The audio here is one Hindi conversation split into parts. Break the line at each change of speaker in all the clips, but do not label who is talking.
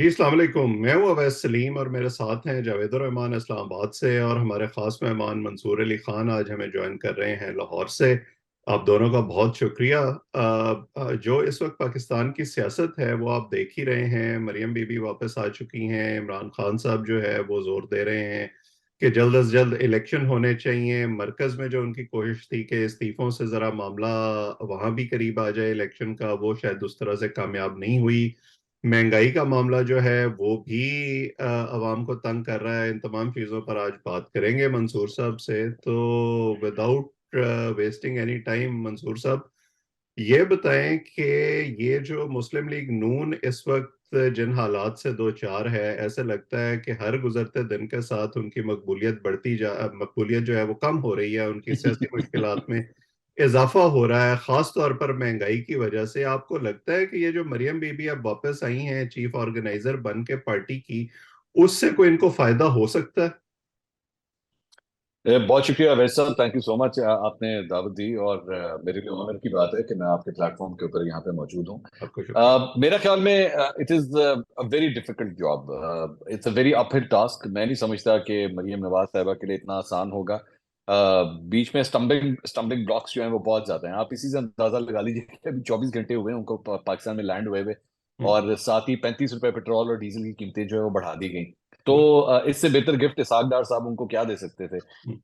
जी अस्सलाम वालेकुम। मैं हूँ अवैस सलीम और मेरे साथ हैं जावेदुर रहमान इस्लामाबाद से और हमारे खास मेहमान मंसूर अली खान आज हमें ज्वाइन कर रहे हैं लाहौर से। आप दोनों का बहुत शुक्रिया। जो इस वक्त पाकिस्तान की सियासत है वो आप देख ही रहे हैं। मरियम बीबी वापस आ चुकी हैं। इमरान खान साहब जो है वो जोर दे रहे हैं कि जल्द अज जल्द इलेक्शन होने चाहिए। मरकज में जो उनकी कोशिश थी कि इस्तीफों से जरा मामला वहां भी करीब आ जाए इलेक्शन का, वो शायद उस तरह से कामयाब नहीं हुई। महंगाई का मामला जो है वो भी अवाम को तंग कर रहा है। इन तमाम चीज़ों पर आज बात करेंगे मंसूर साहब से। तो without wasting any time, Mansoor साहब ये बताएं कि ये जो मुस्लिम लीग नून इस वक्त जिन हालात से दो चार है, ऐसे लगता है कि हर गुजरते दिन के साथ उनकी मकबूलियत जो है वो कम हो रही है, उनकी सियासी मुश्किलात में इजाफा हो रहा है, खास तौर पर महंगाई की वजह से। आपको लगता है कि ये जो मरियम बीबी अब वापस आई हैं चीफ ऑर्गेनाइजर बन के पार्टी की, उससे कोई इनको फायदा हो सकता है?
बहुत शुक्रिया वैस साहब, थैंक यू सो मच। आपने दावत दी और मेरे लिए ऑनर की बात है कि मैं आपके प्लेटफॉर्म के ऊपर यहाँ पे मौजूद हूँ।
आपको शुक्रिया।
मेरा ख्याल में it is a very difficult job, it's a very uphill task. मैं नहीं समझता कि मरियम नवाज साहिबा के लिए इतना आसान होगा। बीच में स्टम्बिंग स्टम्बिंग ब्लॉक्स जो हैं वो बहुत ज्यादा हैं। आप इसी से अंदाजा लगा लीजिए कि अभी 24 घंटे हुए हैं उनको पाकिस्तान में लैंड हुए हुए,
हम्म।
और साथ ही 35 रुपए पेट्रोल और डीजल की कीमतें जो है वो बढ़ा दी गई। तो
हम्म।
इससे बेहतर गिफ्ट इसाक डार साहब उनको क्या दे सकते थे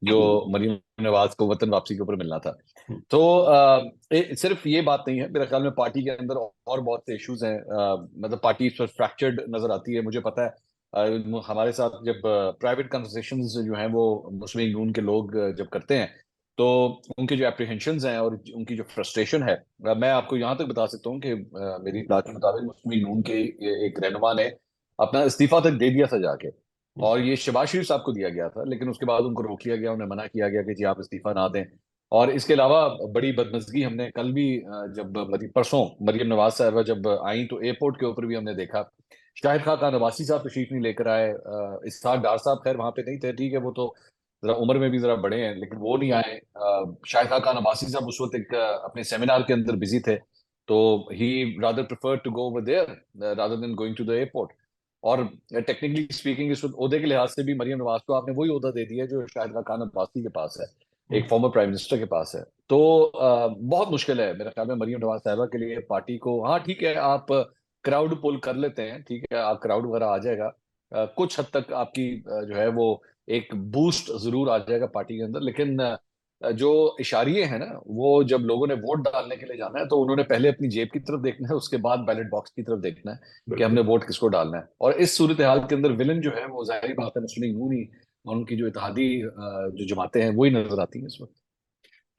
जो
हम्म।
मरीम नवाज को वतन वापसी के ऊपर मिलना था।
हम्म।
तो सिर्फ ये बात नहीं है, मेरे ख्याल में पार्टी के अंदर और बहुत से इश्यूज हैं। मतलब पार्टी इस पर फ्रैक्चर्ड नजर आती है, मुझे पता है। हमारे साथ जब प्राइवेट कन्वर्सेशंस जो हैं वो मुस्लिम लीग नून के लोग जब करते हैं, तो उनके जो एप्रीहेंशंस हैं और उनकी जो फ्रस्ट्रेशन है, मैं आपको यहाँ तक बता सकता हूँ कि मेरी इत्तला के मुताबिक मुस्लिम लीग नून के एक रहनुमा ने अपना इस्तीफा तक दे दिया था जाके।
हम्म।
और ये शहबाज शरीफ साहब को दिया गया था, लेकिन उसके बाद उनको रोक लिया गया, उन्हें मना किया गया कि जी आप इस्तीफा ना दें। और इसके अलावा बड़ी बदमज़गी हमने कल भी जब परसों मरियम नवाज साहबा जब आई तो एयरपोर्ट के ऊपर भी हमने देखा, शाहिद खान नवासी साहब तशरीफ नहीं लेकर आए। इसहाक डार साहब खैर वहां पे नहीं थे, ठीक है, वो तो जरा उम्र में भी जरा बड़े हैं, लेकिन वो नहीं आए। शाहिद खान नवासी साहब उस वक्त एक अपने सेमिनार के अंदर बिजी थे, तो he rather prefer to go over there rather than going to the airport. और टेक्निकली स्पीकिंग इस वक्त ओहदे के लिहाज से भी मरियम नवाज को आपने वही ओहदा दे दिया है जो शाहिद खान अब्बासी के पास है,
हम्म।
एक फॉर्मर प्राइम मिनिस्टर के पास है। तो बहुत मुश्किल है मेरे ख्याल में मरियम नवाज साहिबा के लिए पार्टी को। हाँ ठीक है, आप क्राउड पुल कर लेते हैं, ठीक है, आप क्राउड वगैरह आ जाएगा, कुछ हद तक आपकी जो है वो एक बूस्ट जरूर आ जाएगा पार्टी के अंदर। लेकिन जो इशारिये हैं ना, वो जब लोगों ने वोट डालने के लिए जाना है तो उन्होंने पहले अपनी जेब की तरफ देखना है, उसके बाद बैलेट बॉक्स की तरफ देखना है कि
बिल्कुल।
हमने वोट किसको डालना है। और इस सूरत हाल के अंदर विलन जो है वो जाहिर बात है मुस्लिम लीग नून ही, और उनकी जो इत्तेहादी जो जमातें हैं वही नजर आती हैं इस वक्त।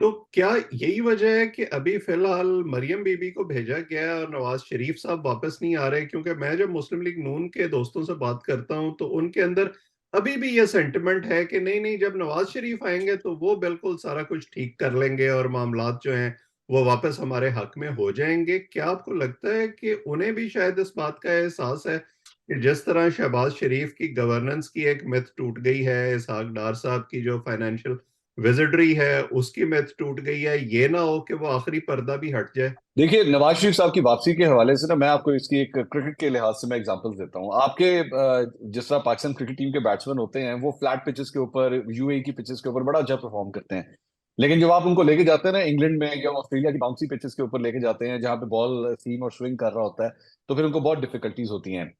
तो क्या यही वजह है कि अभी फिलहाल मरियम बीबी को भेजा गया है और नवाज शरीफ साहब वापस नहीं आ रहे? क्योंकि मैं जब मुस्लिम लीग नून के दोस्तों से बात करता हूं तो उनके अंदर अभी भी ये सेंटिमेंट है कि नहीं नहीं, जब नवाज शरीफ आएंगे तो वो बिल्कुल सारा कुछ ठीक कर लेंगे और मामलात जो हैं वो वापस हमारे हक में हो जाएंगे। क्या आपको लगता है कि उन्हें भी शायद इस बात का एहसास है कि जिस तरह शहबाज शरीफ की गवर्नेंस की एक मिथ टूट गई है, इसहाक डार साहब की जो फाइनेंशियल विजिटरी है उसकी मैथ टूट गई है, ये ना हो कि वो आखिरी पर्दा भी हट जाए?
देखिए, नवाज शरीफ साहब की वापसी के हवाले से ना मैं आपको इसकी एक क्रिकेट के लिहाज से मैं एग्जांपल देता हूँ। आपके जिस तरह पाकिस्तान क्रिकेट टीम के बैट्समैन होते हैं वो फ्लैट पिचेस के ऊपर, यूएई की पिचेस के ऊपर बड़ा अच्छा परफॉर्म करते हैं, लेकिन जब आप उनको लेके जाते हैं ना इंग्लैंड में या ऑस्ट्रेलिया की बाउंसी पिचेस के ऊपर लेके जाते हैं जहां पे बॉल सीम और स्विंग कर रहा होता है, तो फिर उनको बहुत डिफिकल्टीज होती हैं।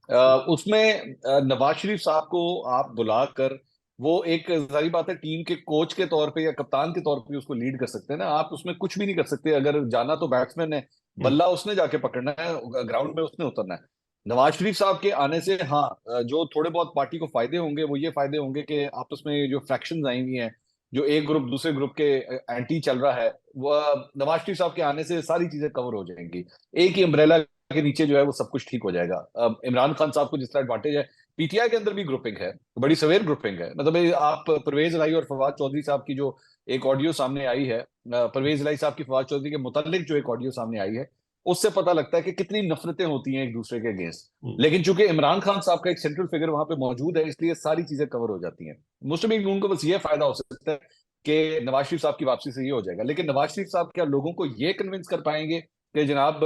उसमें नवाज शरीफ साहब को आप बुलाकर, वो एक जारी बात है टीम के कोच के तौर पे या कप्तान के तौर पे उसको लीड कर सकते हैं ना, आप उसमें कुछ भी नहीं कर सकते। अगर जाना तो बैट्समैन है,
हम्म।
बल्ला उसने जाके पकड़ना है, ग्राउंड में उसने उतरना है। नवाज शरीफ साहब के आने से हाँ, जो थोड़े बहुत पार्टी को फायदे होंगे वो ये फायदे होंगे कि आपस में जो फ्रैक्शंस आई हुई हैं, जो एक ग्रुप दूसरे ग्रुप के एंटी चल रहा है, वह नवाज शरीफ साहब के आने से सारी चीजें कवर हो जाएंगी। एक ही अम्ब्रेला के नीचे जो है वो सब कुछ ठीक हो जाएगा। अब इमरान खान साहब को जिस तरह एडवांटेज है, पीटीआई के अंदर भी ग्रुपिंग है, बड़ी सवेर ग्रुपिंग है। मतलब ये आप परवेज इलाही और फवाद चौधरी साहब की जो एक ऑडियो सामने आई है, परवेज इलाही साहब की फवाद चौधरी के मुतालिक जो एक ऑडियो सामने आई है, उससे पता लगता है कि कितनी नफरतें होती हैं एक दूसरे के अगेंस्ट।
हम्म।
लेकिन चूंकि इमरान खान साहब का एक सेंट्रल फिगर वहां पे मौजूद है, इसलिए सारी चीजें कवर हो जाती हैं। मुस्लिम लीग नून को बस ये फायदा हो सकता है कि नवाज शरीफ साहब की वापसी से ये हो जाएगा, लेकिन नवाज शरीफ साहब क्या लोगों को ये कन्विंस कर पाएंगे कि जनाब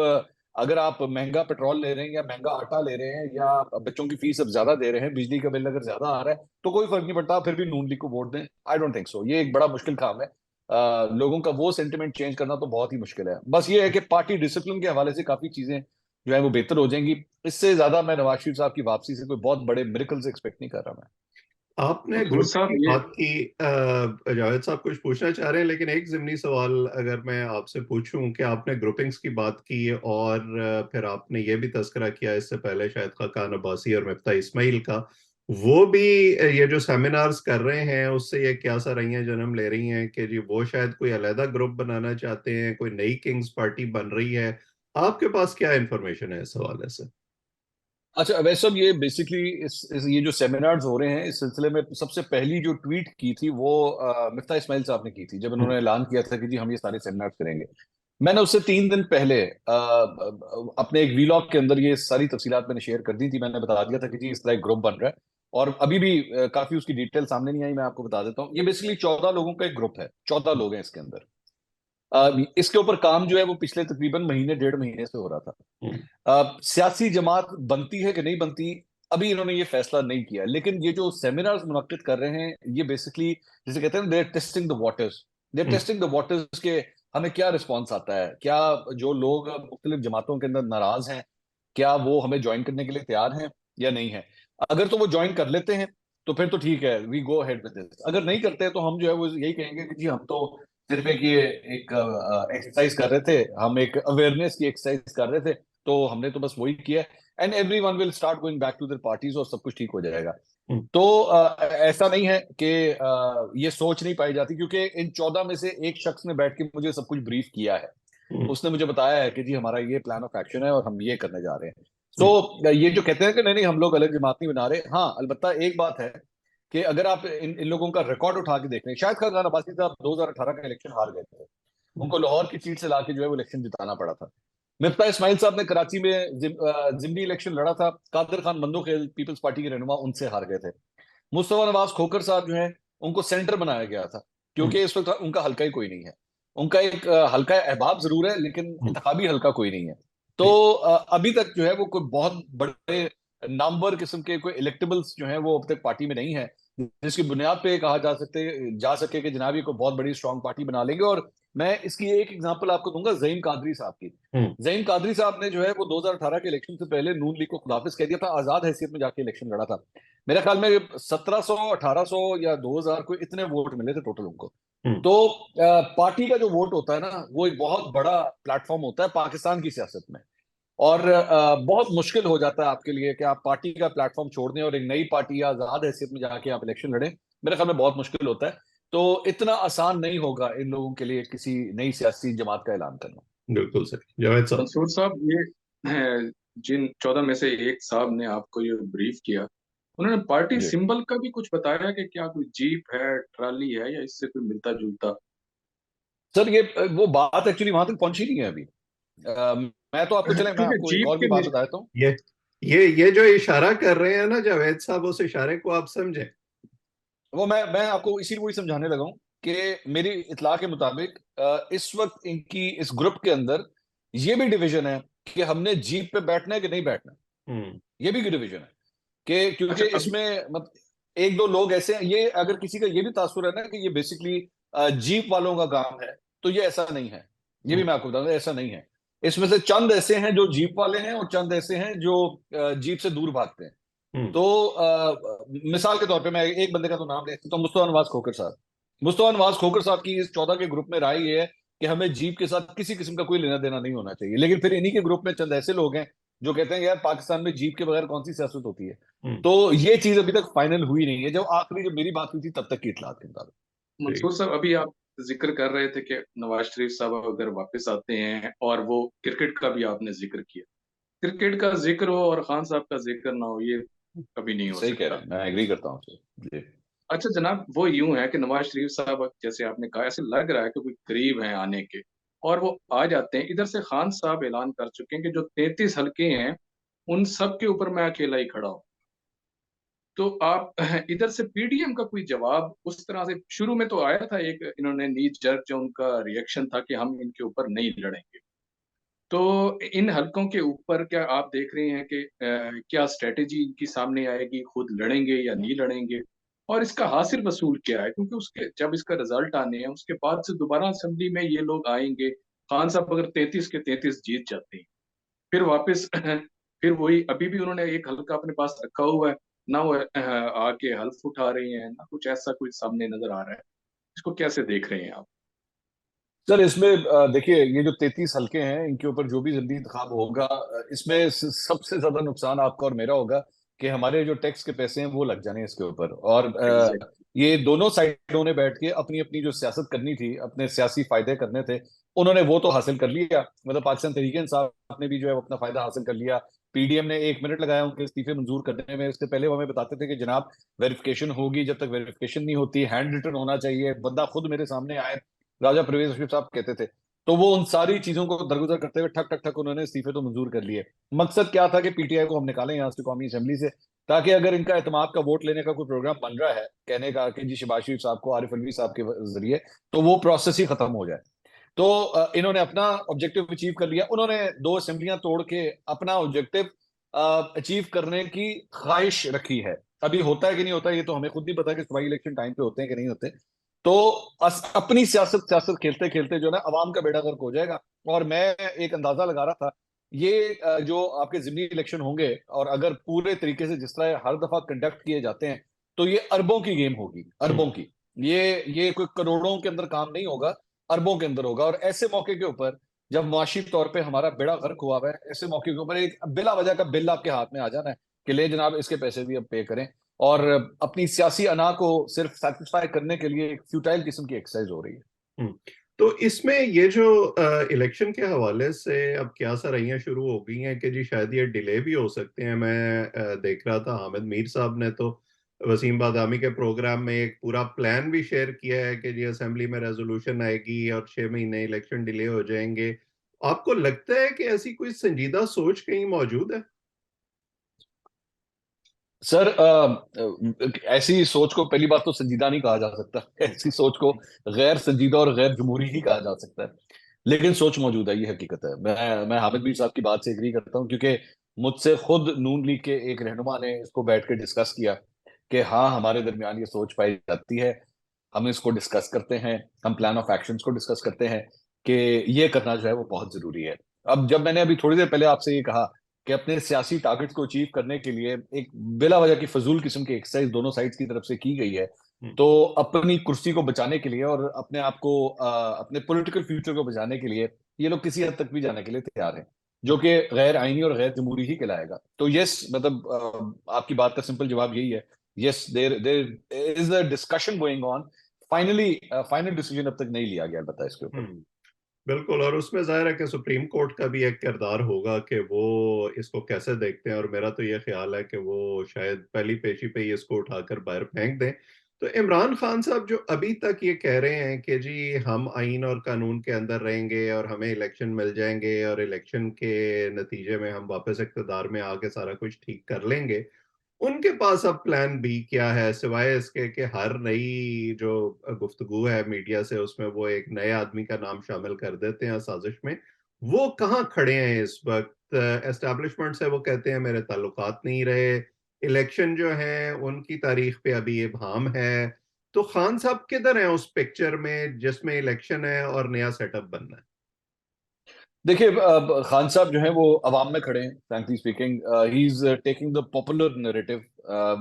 अगर आप महंगा पेट्रोल ले रहे हैं या महंगा आटा ले रहे हैं या बच्चों की फीस अब ज्यादा दे रहे हैं, बिजली का बिल अगर ज्यादा आ रहा है, तो कोई फर्क नहीं पड़ता, फिर भी नून लीग को वोट दें। आई डोंट थिंक सो, ये एक बड़ा मुश्किल काम है। लोगों का वो सेंटिमेंट चेंज करना तो बहुत ही मुश्किल है। बस ये है कि पार्टी डिसिप्लिन के हवाले से काफी चीजें जो है वो बेहतर हो जाएंगी। इससे ज्यादा मैं नवाज शरीफ साहब की वापसी से कोई बहुत बड़े मिरेकल्स एक्सपेक्ट नहीं कर रहा मैं।
आपने
मंसूर
ग्रुपिंग
साहब
की
ये
बात की। जावेद साहब कुछ पूछना चाह रहे हैं, लेकिन एक ज़िमनी सवाल अगर मैं आपसे पूछूं कि आपने ग्रुपिंग्स की बात की और फिर आपने ये भी तस्करा किया इससे पहले शायद खाकान अब्बासी और मिफ्ता इस्माइल का, वो भी ये जो सेमिनार्स कर रहे हैं उससे ये क्या सा रही हैं जन्म ले रही हैं कि जी वो शायद कोई अलहदा ग्रुप बनाना चाहते हैं, कोई नई किंग्स पार्टी बन रही है। आपके पास क्या इंफॉर्मेशन है इस हवाले से?
अच्छा, वैसे अब ये बेसिकली ये जो सेमिनार्स हो रहे हैं इस सिलसिले में सबसे पहली जो ट्वीट की थी वो मिफ्ता इस्माइल साहब ने की थी, जब
हम्म।
उन्होंने ऐलान किया था कि जी हम ये सारे सेमिनार्स करेंगे। मैंने उससे 3 दिन पहले अपने एक वीलॉग के अंदर ये सारी तफसीलात मैंने शेयर कर दी थी। मैंने बता दिया था कि जी इस तरह एक ग्रुप बन रहा है, और अभी भी काफी उसकी डिटेल सामने नहीं आई। मैं आपको बता देता हूँ, ये बेसिकली 14 लोगों का एक ग्रुप है, 14 लोग हैं इसके अंदर। इसके ऊपर काम जो है वो पिछले तकरीबन महीने 1.5 महीने से हो रहा था।
हम्म।
सियासी जमात बनती है कि नहीं बनती, अभी इन्होंने ये फैसला नहीं किया। लेकिन ये जो सेमिनार्स मुनक्किद कर रहे हैं, ये बेसिकली जिसे कहते हैं they are testing the waters. They are
hmm.
Testing the waters के हमें क्या रिस्पॉन्स आता है, क्या जो लोग मुख्तलिफ जमातों के अंदर नाराज हैं, क्या वो हमें ज्वाइन करने के लिए तैयार हैं या नहीं है। अगर तो वो ज्वाइन कर लेते हैं तो फिर तो ठीक है, we go ahead with this. अगर नहीं करते तो हम जो है वो यही कहेंगे कि जी हम तो सिर्फ एक ये एक एक्सरसाइज कर रहे थे, हम एक अवेयरनेस की एक्सरसाइज कर रहे थे, तो हमने तो बस वही किया। And every one will start going back to their parties और सब कुछ ठीक हो जाएगा।
हम्म।
तो ऐसा नहीं है कि ये सोच नहीं पाई जाती, क्योंकि इन 14 में से एक शख्स ने बैठ के मुझे सब कुछ ब्रीफ किया है।
हम्म।
उसने मुझे बताया है कि जी हमारा ये प्लान ऑफ एक्शन है और हम ये करने जा रहे हैं।
हम्म।
तो ये जो कहते हैं कि नहीं नहीं हम लोग अलग जमात नहीं बना रहे, हाँ अलबत्ता एक बात है कि अगर आप इन लोगों का रिकॉर्ड उठा के देख रहे हैं, शायद खान अब्बासी साहब 2018 का इलेक्शन हार गए थे, उनको लाहौर की सीट से लाके जो है वो इलेक्शन जिताना पड़ा था। मिफ्ता इस्माइल साहब ने कराची में जिमनी इलेक्शन लड़ा था, कादिर खान मंदोखेल पीपल्स पार्टी के रहनुमा उनसे हार गए थे। मुस्तफा नवाज खोखर साहब जो है उनको सेंटर बनाया गया था,
हम्म।
क्योंकि इस वक्त उनका हल्का ही कोई नहीं है। उनका एक हल्का अहबाब जरूर है, लेकिन
हम्म।
इंतखाबी हल्का कोई नहीं है। तो
ठीक।
अभी तक जो है वो कोई बहुत बड़े नामवर किस्म के कोई इलेक्टेबल्स जो है वो अब तक पार्टी में नहीं है, जिसकी बुनियाद पे कहा जा सके कि जनाब ये कोई बहुत बड़ी स्ट्रांग पार्टी बना लेंगे। और मैं इसकी एक एग्जांपल आपको दूंगा ज़हीम कादरी साहब की।
हम्म।
ज़हीम कादरी साहब ने जो है वो 2018 के इलेक्शन से पहले नून लीग को खुदाफिज कह दिया था, आजाद हैसियत में जाके इलेक्शन लड़ा था। मेरे ख्याल में 1700 1800 या 2000 कोई इतने वोट मिले थे टोटल उनको।
हम्म।
तो पार्टी का जो वोट होता है ना वो एक बहुत बड़ा प्लेटफॉर्म होता है पाकिस्तान की सियासत में। और बहुत मुश्किल हो जाता है आपके लिए कि आप पार्टी का प्लेटफॉर्म छोड़ दें और एक नई पार्टी या आजाद हैसियत में जाके आप इलेक्शन लड़ें। मेरे ख्याल में बहुत मुश्किल होता है। तो इतना आसान नहीं होगा इन लोगों के लिए किसी नई सियासी जमात का ऐलान करना।
बिल्कुल सही जावेद साहब।
मंसूर साहब ये जिन 14 में से एक साहब ने आपको ये ब्रीफ किया, उन्होंने पार्टी
जी
सिंबल का भी कुछ बताया कि क्या कोई जीप है, ट्राली है, या इससे कोई मिलता जुलता?
सर, ये वो बात एक्चुअली वहां तक पहुंची नहीं है अभी। मैं तो आपको चले मैं
क्योंकि
आपको एक
जीप
और भी
के
बात बता देता हूँ।
ये ये जो इशारा कर रहे हैं ना जावेद साहब, उस इशारे को आप समझें।
वो मैं आपको इसीलिए वही समझाने लगा हूँ कि मेरी इतला के मुताबिक इस वक्त इनकी इस ग्रुप के अंदर ये भी डिवीजन है कि हमने जीप पे बैठना है कि नहीं बैठना।
हम्म।
ये भी डिवीजन है कि क्योंकि
अच्छा अभी
इसमें मत एक दो लोग ऐसे हैं, ये अगर किसी का ये भी तासुर है ना कि ये बेसिकली जीप वालों का काम है, तो ये ऐसा नहीं है। ये भी
हम्म।
मैं आपको बता दूं, ऐसा नहीं है। इसमें से चंद ऐसे हैं जो जीप वाले हैं और चंद ऐसे हैं जो जीप से दूर भागते हैं।
हम्म।
तो मिसाल के तौर पे मैं एक बंदे का तो नाम ले सकता हूँ, मुस्तफा नवाज खोखर साहब। मुस्तफा नवाज खोखर साहब की इस 14 के ग्रुप में राय ये है कि हमें जीप के साथ किसी किस्म का कोई लेना देना नहीं होना चाहिए। लेकिन फिर इन्हीं के ग्रुप में चंद ऐसे लोग हैं जो कहते हैं यार पाकिस्तान में जीप के बगैर कौन सी सियासत होती है।
हम्म।
तो ये चीज अभी तक फाइनल हुई नहीं है, जब आखिरी जब मेरी बात हुई थी तब तक की इतलात के मुताबिक।
ठीक।
मंसूर साहब अभी आप जिक्र कर रहे थे कि नवाज शरीफ साहब अगर वापस आते हैं, और वो क्रिकेट का भी आपने जिक्र किया, क्रिकेट का जिक्र हो और खान साहब का जिक्र ना हो, ये कभी नहीं हो
सही कह रहे
सकता।
हैं, मैं एग्री करता हूँ आपसे। जी
अच्छा जनाब, वो यूं है कि नवाज शरीफ साहब जैसे आपने कहा, ऐसे लग रहा है कि कोई करीब हैं आने के, और वो आ जाते हैं। इधर से खान साहब ऐलान कर चुके हैं कि जो 33 हल्के हैं उन सब के ऊपर मैं अकेला ही खड़ा हूँ। तो आप इधर से पीडीएम का कोई जवाब उस तरह से शुरू में तो आया था, एक इन्होंने नी जर्क जो उनका रिएक्शन था कि हम इनके ऊपर नहीं लड़ेंगे। तो इन हलकों के ऊपर क्या आप देख रहे हैं कि क्या स्ट्रेटेजी इनकी सामने आएगी, खुद लड़ेंगे या नहीं लड़ेंगे? और इसका हासिल वसूल क्या है? क्योंकि उसके जब इसका रिजल्ट आने हैं, उसके बाद से दोबारा असेंबली में ये लोग आएंगे। खान साहब अगर 33 के 33 जीत जाते हैं, फिर वापस फिर वही, अभी भी उन्होंने एक हलका अपने पास रखा हुआ है, ना वो आके हल्फ उठा रहे हैं, ना कुछ ऐसा कुछ सामने नजर आ रहा है। इसको कैसे देख रहे हैं आप?
सर इसमें देखिए, ये जो 33 हलके हैं, इनके ऊपर जो भी जल्दी इंतखाब होगा, इसमें सबसे ज्यादा नुकसान आपका और मेरा होगा कि हमारे जो टैक्स के पैसे हैं वो लग जाने इसके ऊपर। और
एग्जैक्टली।
ये दोनों साइडों ने बैठ के अपनी अपनी जो सियासत करनी थी, अपने सियासी फायदे करने थे, उन्होंने वो तो हासिल कर लिया। मतलब पाकिस्तान तहरीक इंसाफ ने भी जो है वो अपना फायदा हासिल कर लिया। पीडीएम ने 1 मिनट लगाया उनके इस्तीफे मंजूर करने में। उससे पहले वो हमें बताते थे कि जनाब वेरिफिकेशन होगी, जब तक वेरिफिकेशन नहीं होती हैंड रिटन होना चाहिए, बंदा खुद मेरे सामने आए, राजा परवेज मुशर्रफ साहब कहते थे। तो वो उन सारी चीजों को दरगुजर करते हुए ठक ठक ठक उन्होंने इस्तीफे तो मंजूर कर लिए। मकसद क्या था कि पीटीआई को हम निकालें यहाँ से, कौमी असेंबली से, ताकि अगर इनका एतमाद का वोट लेने का कोई प्रोग्राम बन रहा है कहने का कि जी शहबाज शरीफ साहब को आरिफ अलवी साहब के जरिए, तो वो प्रोसेस ही खत्म हो जाए। तो इन्होंने अपना ऑब्जेक्टिव अचीव कर लिया। उन्होंने 2 असेंबलियां तोड़ के अपना ऑब्जेक्टिव अचीव करने की ख्वाहिश रखी है। अभी होता है कि नहीं होता ये तो हमें खुद नहीं पता कि सूबाई इलेक्शन टाइम पे होते हैं कि नहीं होते। तो अपनी सियासत सियासत खेलते खेलते जो है ना अवाम का बेड़ा गर्क हो जाएगा। और मैं एक अंदाजा लगा रहा था, ये जो आपके जिमनी इलेक्शन होंगे, और अगर पूरे तरीके से जिस तरह हर दफा कंडक्ट किए जाते हैं, तो ये अरबों की गेम होगी, अरबों की। ये कोई करोड़ों के अंदर काम नहीं होगा, अरबों के अंदर होगा। और ऐसे मौके के ऊपर, जब मुआशी तौर पे हमारा बेड़ा गर्क हुआ हुआ है, ऐसे मौके के ऊपर एक बिला वजह का बिल आपके हाथ में आ जाना है कि ले जनाब इसके पैसे भी अब पे करें। और अपनी सियासी अना को सिर्फ सेटिस्फाई करने के लिए एक फ्यूटाइल किस्म की एक्सरसाइज हो रही है।
हम्म। तो इसमें ये जो इलेक्शन के हवाले से अब क्या सरैयां शुरू हो गई हैं कि जी शायद ये डिले भी हो सकते हैं। मैं देख रहा था हामिद मीर साहब ने तो वसीम बादामी के प्रोग्राम में एक पूरा प्लान भी शेयर किया है कि जी असेंबली में रेजोल्यूशन आएगी और 6 महीने इलेक्शन डिले हो जाएंगे। आपको लगता है कि ऐसी कोई संजीदा सोच कहीं मौजूद है?
सर ऐसी सोच को पहली बात तो संजीदा नहीं कहा जा सकता। ऐसी सोच को गैर संजीदा और गैर जमहूरी ही कहा जा सकता है। लेकिन सोच मौजूद है, ये हकीकत है। मैं हामिद मीर साहब की बात से एग्री करता हूँ, क्योंकि मुझसे खुद नून लीग के एक रहनुमा ने इसको बैठ के डिस्कस किया कि हाँ हमारे दरमियान ये सोच पाई जाती है, हम इसको डिस्कस करते हैं, हम प्लान ऑफ एक्शन को डिस्कस करते हैं कि ये करना जो है वो बहुत जरूरी है। अब जब मैंने अभी थोड़ी देर पहले आपसे ये कहा कि अपने सियासी टारगेट को अचीव करने के लिए एक बिला वजह की फजूल किस्म की एक्सरसाइज दोनों साइड की तरफ से की गई है,
हम्म।
तो अपनी कुर्सी को बचाने के लिए और अपने आप को अपने पॉलिटिकल फ्यूचर को बचाने के लिए ये लोग किसी हद तक भी जाने के लिए तैयार हैं, जो कि गैर आईनी और गैर जमहूरी ही कहलाएगा। तो यस, मतलब आपकी बात का सिंपल जवाब यही है, yes there there is a discussion going on. Finally final decision अब तक नहीं लिया गया, बताया इसके ऊपर।
हम्म। बिल्कुल। और उसमें जाहिर है कि सुप्रीम कोर्ट का भी एक किरदार होगा कि वो इसको कैसे देखते हैं। और मेरा तो ये ख्याल है कि वो शायद पहली पेशी पे ही इसको उठाकर बाहर फेंक दें। तो इमरान खान साहब जो अभी तक ये कह रहे हैं कि जी हम आइन और कानून के अंदर रहेंगे और हमें इलेक्शन मिल जाएंगे और इलेक्शन के नतीजे में हम वापस इक़्तिदार में आके सारा कुछ ठीक कर लेंगे, उनके पास अब प्लान बी क्या है सिवाय इसके कि हर नई जो गुफ्तगू है मीडिया से उसमें वो एक नए आदमी का नाम शामिल कर देते हैं साजिश में। वो कहाँ खड़े हैं इस वक्त? एस्टैब्लिशमेंट से वो कहते हैं मेरे ताल्लुकात नहीं रहे। इलेक्शन जो है उनकी तारीख पे अभी इबहम है। तो खान साहब किधर हैं उस पिक्चर में जिसमें इलेक्शन है और नया सेटअप बनना है?
देखिए, खान साहब जो है वो अवाम में खड़े हैं। Frankly speaking, he is taking the popular narrative,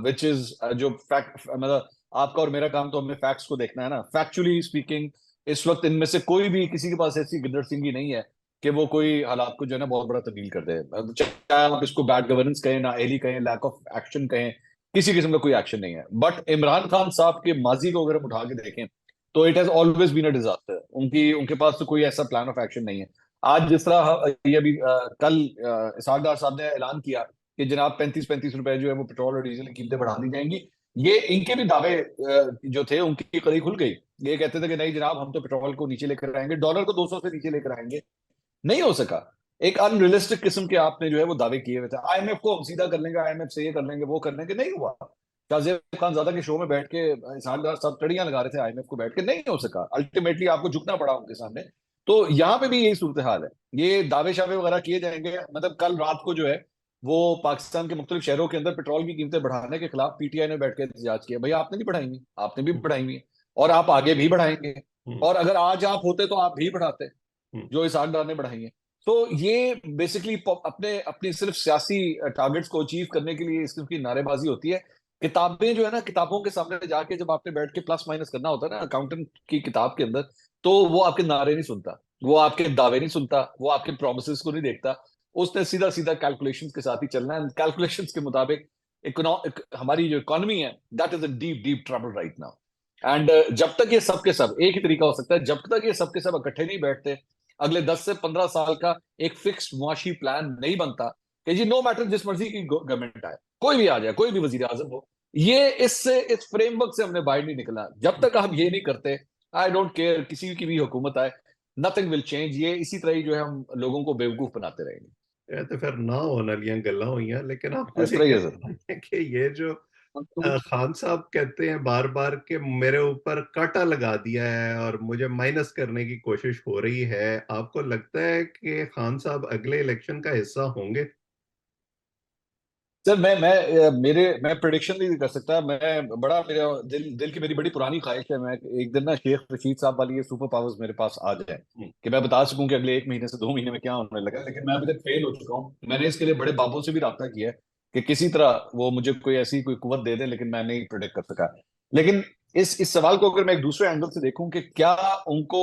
which is जो फैक्ट, मतलब आपका और मेरा काम तो हमें फैक्ट्स को देखना है ना। फैक्चुअली स्पीकिंग, इस वक्त इनमें से कोई भी किसी के पास ऐसी गिद्दड़ सिंगी नहीं है कि वो कोई हालात को जो है ना बहुत बड़ा तब्दील कर दे। चाहे आप इसको बैड गवर्नेंस कहें, नाअहली कहें, लैक ऑफ एक्शन कहें, किसी किस्म का कोई एक्शन नहीं है। बट इमरान खान साहब के माजी को अगर हम उठा के देखें, तो it has always been a disaster. उनकी उनके पास तो कोई ऐसा प्लान ऑफ एक्शन नहीं है। आज जिस तरह ये अभी कल इसहाक डार साहब ने ऐलान किया कि जनाब 35-35 रुपए जो है वो पेट्रोल और डीजल की कीमतें बढ़ा दी जाएंगी, ये इनके भी दावे जो थे उनकी कड़ी खुल गई। ये कहते थे कि नहीं जनाब हम तो पेट्रोल को नीचे लेकर आएंगे, डॉलर को 200 से नीचे लेकर आएंगे। नहीं हो सका। एक अनरियलिस्टिक किस्म के आपने जो है वो दावे किए हुए थे, आईएमएफ को हम सीधा कर लेंगे, आईएमएफ से ये कर लेंगे वो कर लेंगे, नहीं हुआ। शाहजेब खान ज्यादा के शो में बैठ के इसहाक डार साहब टड़ियां लगा रहे थे आईएमएफ को बैठ के, नहीं हो सका। अल्टीमेटली आपको झुकना पड़ा उनके सामने तो यहाँ पे भी यही सूरत हाल है। ये दावे शावे वगैरह किए जाएंगे। मतलब कल रात को जो है वो पाकिस्तान के मुख्तलिफ शहरों के अंदर पेट्रोल की कीमतें बढ़ाने के खिलाफ पीटीआई ने बैठ के एहतजाज किया। भैया आपने नहीं बढ़ाई हुई, आपने भी बढ़ाई हुई है, और आप आगे भी बढ़ाएंगे।
हम्म।
और अगर आज आप होते तो आप भी बढ़ाते,
हम्म।
जो इस आंदोलन ने बढ़ाई है। तो ये बेसिकली अपने अपनी सिर्फ सियासी टारगेट्स को अचीव करने के लिए इसकी नारेबाजी होती है। किताबें जो है ना, किताबों के सामने जाके जब आपने बैठ के प्लस माइनस करना होता है ना अकाउंटेंट की किताब के अंदर, तो वो आपके नारे नहीं सुनता, वो आपके दावे नहीं सुनता, वो आपके प्रोमिस को नहीं देखता। उसने सीधा सीधा कैलकुलेशंस के साथ ही चलना है। कैलकुलेशंस के मुताबिक हमारी जो इकोनॉमी है that is a deep deep trouble right now. And जब तक ये सब के सब, एक ही तरीका हो सकता है, जब तक ये सब के सब इकट्ठे नहीं बैठते, अगले 10 से 15 साल का एक फिक्स्ड मुआशी प्लान नहीं बनता कि जी नो मैटर जिस मर्जी की गवर्नमेंट आए, कोई भी आ जाए, कोई भी वजीर आजम हो, ये इस फ्रेमवर्क से हमने बाहर नहीं निकलना। जब तक हम ये नहीं करते, आई डोंट केयर किसी की भी हुकूमत आए, नथिंग विल चेंज। ये इसी तरह ही जो है हम लोगों को बेवकूफ बनाते रहेंगे।
ये तो फिर ना होने वाली गल्लां हुई हैं, लेकिन आप
इस
मुझे
तरह ही
क्या
है सर।
बताएं कि ये जो
मंसूर
खान साहब कहते हैं बार बार कि मेरे ऊपर कांटा लगा दिया है और मुझे माइनस करने की कोशिश हो रही है, आपको लगता है कि खान साहब अगले इलेक्शन का हिस्सा होंगे?
सर मैं प्रिडिक्शन नहीं कर सकता। मैं बड़ा मेरा दिल की मेरी बड़ी पुरानी ख्वाहिश है, मैं एक दिन ना शेख रशीद साहब वाली ये सुपर पावर्स मेरे पास आ जाए
हम्म।
कि मैं बता सकूं कि अगले 1 महीने से 2 महीने में क्या होने लगा। लेकिन मैं अभी तक फेल हो चुका हूँ। मैंने इसके लिए बड़े बाबों से भी रब्ता किया है कि किसी तरह वो मुझे कोई ऐसी कोई कुव्वत दे दे, लेकिन मैं नहीं प्रिडिक्ट कर सका। लेकिन इस सवाल को अगर मैं एक दूसरे एंगल से देखूं कि क्या उनको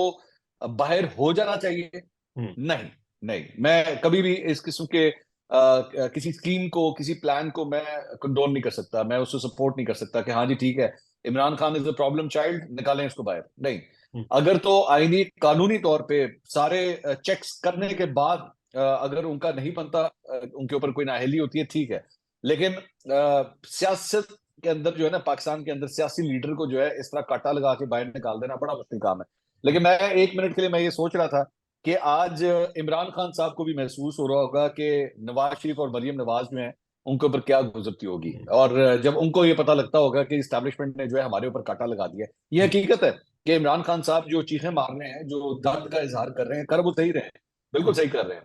बाहर हो जाना चाहिए,
हम्म।
नहीं, नहीं, मैं कभी भी इस किस्म के किसी स्कीम को, किसी प्लान को मैं कंडोन नहीं कर सकता, मैं उसको सपोर्ट नहीं कर सकता कि हाँ जी ठीक है, Imran Khan is a problem child, निकालें इसको बाहर। नहीं,
हम्म।
अगर तो आईनी कानूनी तौर पे सारे चेक्स करने के बाद अगर उनका नहीं बनता, उनके ऊपर कोई नाअहली होती है, ठीक है। लेकिन सियासत के अंदर जो है ना, पाकिस्तान के अंदर सियासी लीडर को जो है इस तरह काटा लगा के बाहर निकाल देना बड़ा मुश्किल काम है। लेकिन मैं 1 मिनट के लिए मैं ये सोच रहा था कि आज इमरान खान साहब को भी महसूस हो रहा होगा कि नवाज शरीफ और मरियम नवाज जो हैं उनके ऊपर क्या गुजरती होगी,
हम्म।
और जब उनको ये पता लगता होगा कि इस्टेब्लिशमेंट ने जो है हमारे ऊपर कांटा लगा दिया। ये
हम्म।
हकीकत है कि इमरान खान साहब जो चीखें मार रहे हैं, जो दर्द का इजहार कर रहे हैं, कर वो सही रहे हैं, बिल्कुल सही कर रहे हैं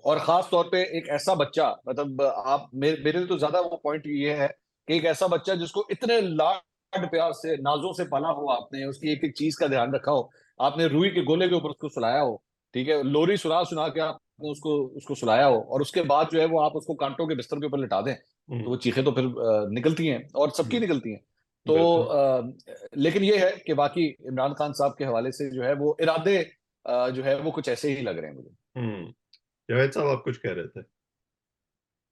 और खास तौर पे एक ऐसा बच्चा, मतलब आप मेरे लिए तो ज्यादा वो पॉइंट ये है कि एक ऐसा बच्चा जिसको इतने लाड प्यार से नाजों से पाला हो आपने, उसकी एक एक चीज का ध्यान रखा हो, आपने रुई के गोले के ऊपर उसको सुलाया हो, ठीक है, लोरी सुना सुना के आपने उसको उसको सुलाया हो, और उसके बाद जो है वो आप उसको कांटों के बिस्तर के ऊपर लिटा दें, तो वो चीखें तो फिर निकलती हैं, और सबकी
हम्म।
निकलती हैं। तो
बिल्कुल।
लेकिन ये है कि बाकी इमरान खान साहब के हवाले से जो है वो इरादे जो है वो कुछ ऐसे ही लग रहे हैं मुझे।
हम्म। जावेद साहब, आप कुछ कह रहे थे?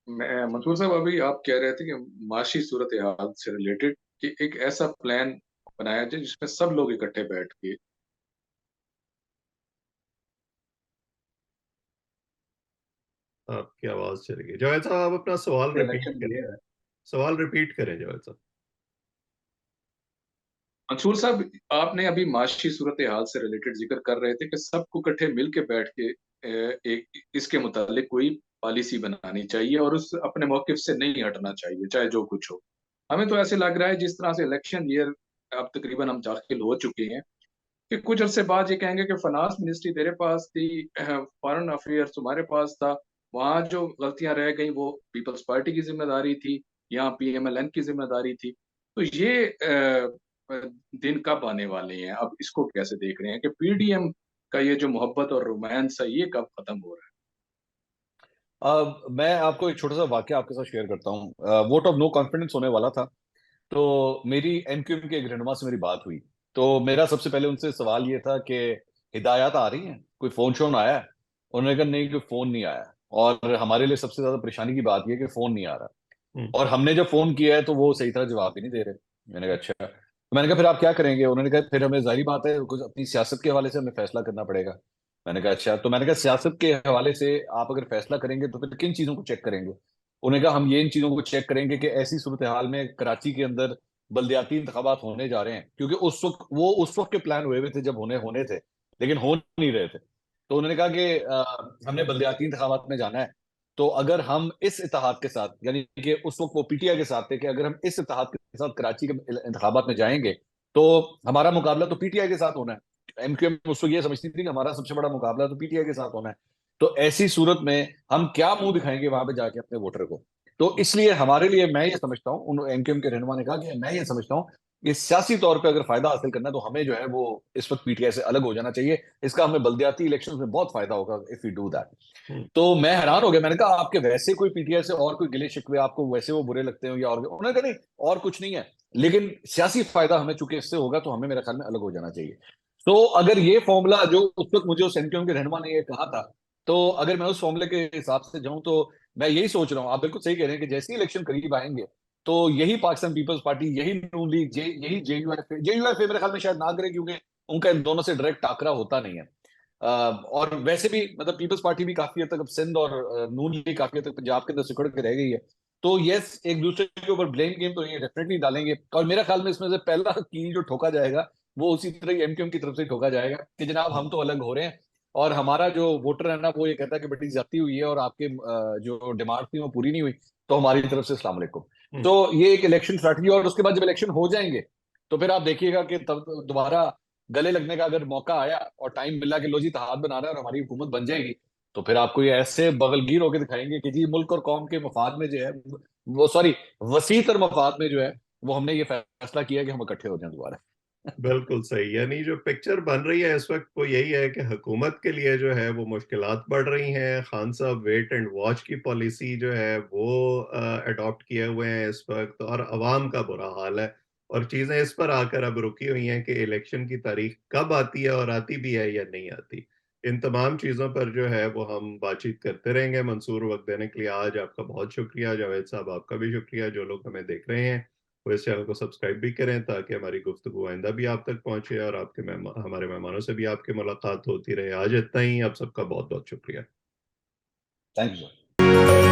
मैं मंसूर साहब, अभी आप कह रहे थे कि माशी सूरत हाल से रिलेटेड कि एक ऐसा प्लान बनाया जाए जिसमें सब लोग इकट्ठे बैठ के।
आपकी आवाज चली गई। जावेद साहब, आप अपना सवाल रिपीट
इलेक्शन
करें।
ये है।
सवाल रिपीट करें जावेद साहब।
मंसूर साहब, आपने अभी माशी सूरत हाल से रिलेटेड जिक्र कर रहे थे कि सबको इकट्ठे मिल के बैठ के एक इसके मुतालिक कोई पॉलिसी बनानी चाहिए और उस अपने मौकिफ से नहीं हटना चाहिए, चाहे जो कुछ हो। हमें तो ऐसे लग रहा है जिस तरह से इलेक्शन ईयर अब तकरीबन हम दाखिल हो चुके हैं कि कुछ अरसे बाद ये कहेंगे कि फाइनेंस मिनिस्ट्री तेरे पास थी, फॉरेन अफेयर्स तुम्हारे पास था, वहां जो गलतियां रह गई वो पीपल्स पार्टी की जिम्मेदारी थी, यहाँ पीएमएलएन की जिम्मेदारी थी। तो ये दिन कब आने वाले हैं? अब इसको कैसे देख रहे हैं कि पीडीएम का ये जो मोहब्बत और रोमांस है ये कब खत्म हो रहा
मैं आपको एक छोटा सा वाक्य आपके साथ शेयर करता हूँ। वोट ऑफ नो कॉन्फिडेंस होने वाला था, तो मेरी एनक्यूएम के एक रहनुमा से मेरी बात हुई। तो मेरा सबसे पहले उनसे सवाल ये था कि हिदायत आ रही हैं, कोई फोन शोन आया है? उन्होंने कहा नहीं, कोई फोन नहीं आया, और हमारे लिए सबसे ज्यादा परेशानी की बात यह है कि फोन नहीं आ रहा,
हम्म।
और हमने जब फोन किया है तो वो सही तरह जवाब ही नहीं दे रहे। मैंने कहा अच्छा, तो मैंने कहा फिर आप क्या करेंगे? उन्होंने कहा फिर हमें जाहिर बात है कुछ अपनी सियासत के हवाले से हमें फैसला करना पड़ेगा। मैंने कहा अच्छा, तो मैंने कहा सियासत के हवाले से आप अगर फैसला करेंगे तो फिर किन चीजों को चेक करेंगे? उन्होंने कहा हम ये इन चीजों को चेक करेंगे कि ऐसी सूरत हाल में कराची के अंदर बल्दियाती इंतखाबात होने जा रहे हैं, क्योंकि उस वक्त के प्लान हुए हुए थे जब होने होने थे, लेकिन हो नहीं रहे थे। तो उन्होंने कहा कि हमने बल्दियाती इंतखाबात में जाना है, तो अगर हम इस इत्तेहाद के साथ, यानी कि उस वक्त वो पीटीआई के साथ थे, कि अगर हम इस इत्तेहाद के साथ कराची के इंतखाबात में जाएंगे तो हमारा मुकाबला तो पीटीआई के साथ होना है, एमक्यूएम उसको ये समझती थी कि हमारा सबसे बड़ा मुकाबला तो पीटीआई के साथ होना है, तो ऐसी सूरत में हम क्या मुंह दिखाएंगे वहां पे जाके अपने वोटर को। तो इसलिए हमारे लिए मैं ये समझता हूँ, उन एमक्यूएम के रहनुमा ने कहा कि मैं ये समझता हूँ कि सियासी तौर पे अगर फायदा हासिल करना है तो हमें जो है वो इस वक्त पीटीआई से अलग हो जाना चाहिए। इसका हमें बल्दियाती इलेक्शन में बहुत फायदा होगा इफ यू डू दैट। तो मैं हैरान हो गया, मैंने कहा आपके वैसे कोई पीटीआई से और कोई गिले शिकवे, आपको वैसे वो बुरे लगते हो या और, उन्होंने कहा नहीं और कुछ नहीं है, लेकिन सियासी फायदा हमें चूंकि इससे होगा तो हमें मेरे ख्याल में अलग हो जाना चाहिए। तो अगर ये फॉर्मूला जो उस वक्त मुझे उस एमक्यूएम के रहनुमा ने ये कहा था, तो अगर मैं उस फॉर्मूले के हिसाब से जाऊं तो मैं यही सोच रहा हूं, आप बिल्कुल सही कह रहे हैं कि जैसे ही इलेक्शन करीब आएंगे तो यही पाकिस्तान पीपल्स पार्टी, यही नून लीग, यही जेयूएफए मेरे ख्याल में शायद ना करे, क्योंकि उनका इन दोनों से डायरेक्ट टाकरा होता नहीं है। और वैसे भी मतलब पीपल्स पार्टी भी काफी हद तक अब सिंध और नून लीग काफी हद तक पंजाब के अंदर सिकुड़ के रह गई है। तो यस, एक दूसरे के ऊपर ब्लेम गेम तो ये डेफिनेटली डालेंगे, और मेरा ख्याल में इसमें से पहला कील जो ठोका जाएगा वो उसी तरह एमक्यूएम की तरफ से ठोका जाएगा कि जनाब हम तो अलग हो रहे हैं, और हमारा जो वोटर है ना वो ये कहता है कि बड़ी ज्यादती हुई है और आपके जो डिमांड थी वो पूरी नहीं हुई, तो हमारी तरफ से अस्सलाम वालेकुम। तो ये एक इलेक्शन स्ट्रैटेजी, और उसके बाद जब इलेक्शन हो जाएंगे तो फिर आप देखिएगा कि तब दोबारा गले लगने का अगर मौका आया और टाइम मिला कि लो जी हाथ बना रहा है और हमारी हुकूमत बन जाएगी, तो फिर आपको ये ऐसे बगलगीर होकर दिखाएंगे कि जी मुल्क और कौम के मफाद में जो है वो, सॉरी, वसी तर मफाद में जो है वो हमने ये फैसला किया कि हम इकट्ठे हो जाएं दोबारा।
बिल्कुल सही। यानी जो पिक्चर बन रही है इस वक्त वो यही है कि हुकूमत के लिए जो है वो मुश्किलात बढ़ रही हैं। खान साहब वेट एंड वॉच की पॉलिसी जो है वो अडॉप्ट किए हुए हैं इस वक्त, और अवाम का बुरा हाल है। और चीजें इस पर आकर अब रुकी हुई हैं कि इलेक्शन की तारीख कब आती है और आती भी है या नहीं आती। इन तमाम चीजों पर जो है वो हम बातचीत करते रहेंगे। मंसूर, वक्त देने के लिए आज आपका बहुत शुक्रिया। जावेद साहब, आपका भी शुक्रिया। जो लोग हमें देख रहे हैं वो इस चैनल को सब्सक्राइब भी करें ताकि हमारी गुफ्तगू आइंदा भी आप तक पहुंचे और आपके हमारे मेहमानों से भी आपकी मुलाकात होती रहे। आज इतना ही। आप सबका बहुत बहुत शुक्रिया।
Thank you.